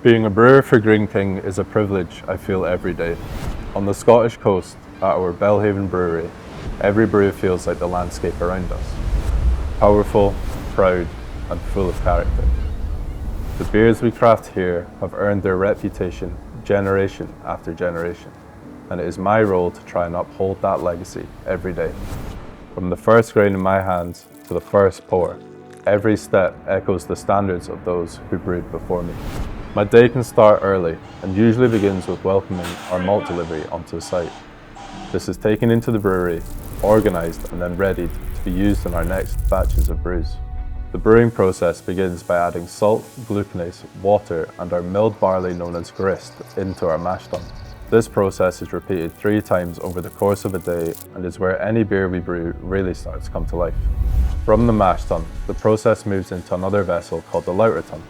Being a brewer for Green King is a privilege I feel every day. On the Scottish coast, at our Belhaven Brewery, every brew feels like the landscape around us. Powerful, proud, and full of character. The beers we craft here have earned their reputation generation after generation, and it is my role to try and uphold that legacy every day. From the first grain in my hands to the first pour, every step echoes the standards of those who brewed before me. My day can start early and usually begins with welcoming our malt delivery onto the site. This is taken into the brewery, organised and then readied to be used in our next batches of brews. The brewing process begins by adding salt, gluconase, water and our milled barley known as grist into our mash tun. This process is repeated 3 times over the course of a day and is where any beer we brew really starts to come to life. From the mash tun, the process moves into another vessel called the lauter tun.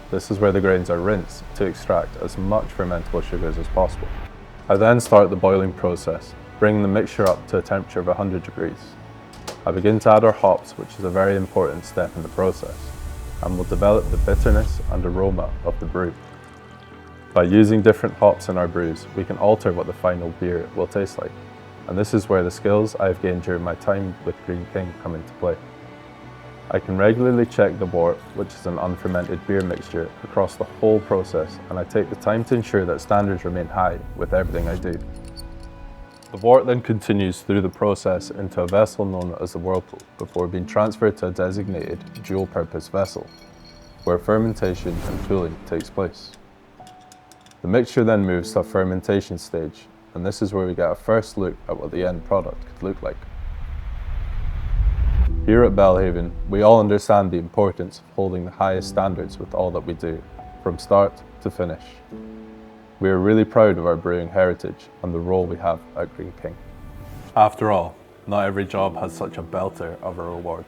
This is where the grains are rinsed to extract as much fermentable sugars as possible. I then start the boiling process, bringing the mixture up to a temperature of 100 degrees. I begin to add our hops, which is a very important step in the process, and will develop the bitterness and aroma of the brew. By using different hops in our brews, we can alter what the final beer will taste like, and this is where the skills I have gained during my time with Green King come into play. I can regularly check the wort, which is an unfermented beer mixture, across the whole process, and I take the time to ensure that standards remain high with everything I do. The wort then continues through the process into a vessel known as the whirlpool before being transferred to a designated dual-purpose vessel, where fermentation and cooling takes place. The mixture then moves to a fermentation stage, and this is where we get a first look at what the end product could look like. Here at Belhaven, we all understand the importance of holding the highest standards with all that we do, from start to finish. We are really proud of our brewing heritage and the role we have at Green King. After all, not every job has such a belter of a reward.